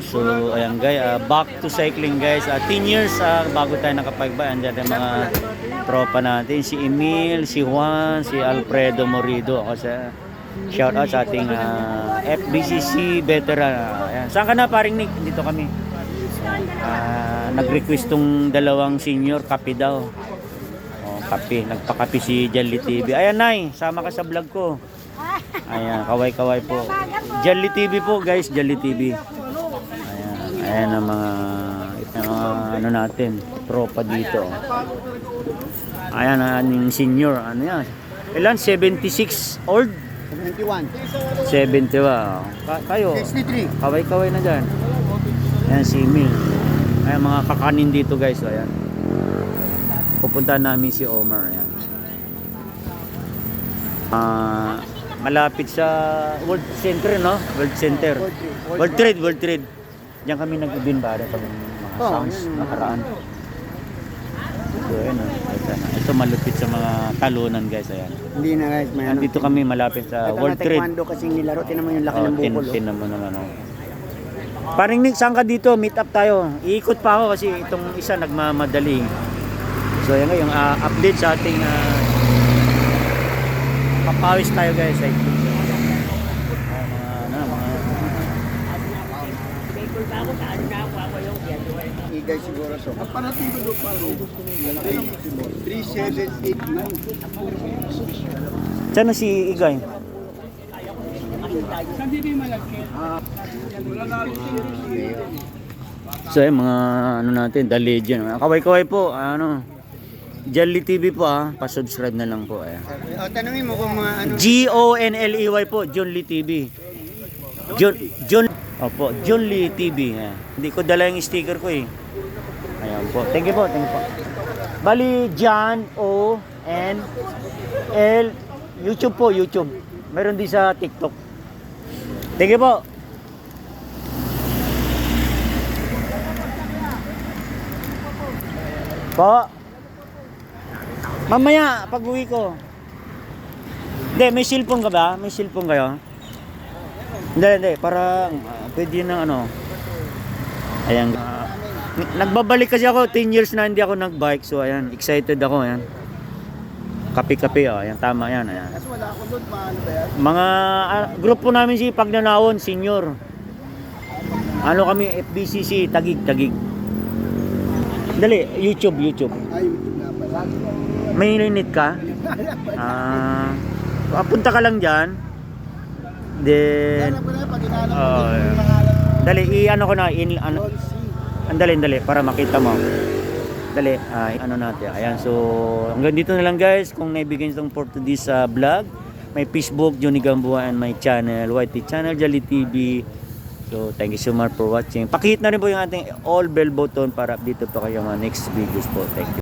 So, ayan guys, back to cycling guys. 10 years bago tayo nakapagba. Andiyan yung mga tropa natin. Si Emil, si Juan, si Alfredo Morido. Ako sa shout out sa ating FBCC veteran. Ayan. Saan ka na paring Nick? Dito kami. Nag-request tong dalawang senior, kape daw. Oh, kape. Nagpakape si Jolly TV. Ayan Nay, sama ka sa vlog ko. Ayan, kaway-kaway po. Jolly TV po guys, Jolly TV. Ayan ang mga ano natin, tropa dito. Ayan ang senior, ano yan? Ilan? 76 old? 71. 70 ba? Kayo? 63. Kaway-kaway na dyan. Ayan si Emil. Ayan mga kakanin dito guys. Ayan. Pupunta namin si Omar. Ayan. Malapit sa World Center, no? World Center. World Trade. Diyan kami nag-ibin ba pag mga sounds nakaraan. So, ayan, ito malupit sa mga talunan guys. Ayan. Hindi na guys, may ano. Dito kami malapit sa World Trade. Taekwondo kasing nilaro. Tinan mo yung laki ng bukol. Tinan mo naman. Paring Nick, saan ka dito? Meet up tayo. Iikot pa ako kasi itong isa nagmamadali. So yan nga yung update sa ating papawis tayo guys. Igay siguro so. Parating ko doon para ubos ko ng 3789. Saan na si Igay? So yung mga ano natin, The Legend. Kaway-kaway po, ano, Jolly TV po pa-subscribe na lang po. Tanungin mo kung mga ano. Gonley po, Jolly TV. Opo, Jolly TV. Hindi ko dala yung sticker ko eh. Ayan po. Thank you po. Bali, John O N L YouTube po, YouTube. Meron din sa TikTok. Thank you po. Po. Mamaya, pag-uwi ko. Hindi, may cellphone ka ba? May cellphone kayo? Hindi. Para pwede na ano. Ayan. Nagbabalik kasi ako. 10 years na hindi ako nag-bike. So, ayan. Excited ako. Ayan. Kape-kape. Ayan. Tama yan. Ayan. Kasi wala ako doon. Paano ba yan? Mga grupo namin si Pagnanawon, senior. Ano kami, FBCC, Tagig. Dali, YouTube. YouTube na pala. May net ka? Punta ka lang dyan. Then, dali, i-ano ko na, dali, para makita mo. Dali, ano natin. Ayan, so, hanggang dito na lang guys. Kung naibigyan itong for today's vlog, may Facebook, Johnny Gamboa, and my channel, YT Channel, Jolly TV. So, thank you so much for watching. Pakihit na rin po yung ating all bell button para update pa kayo mga next videos po. Thank you.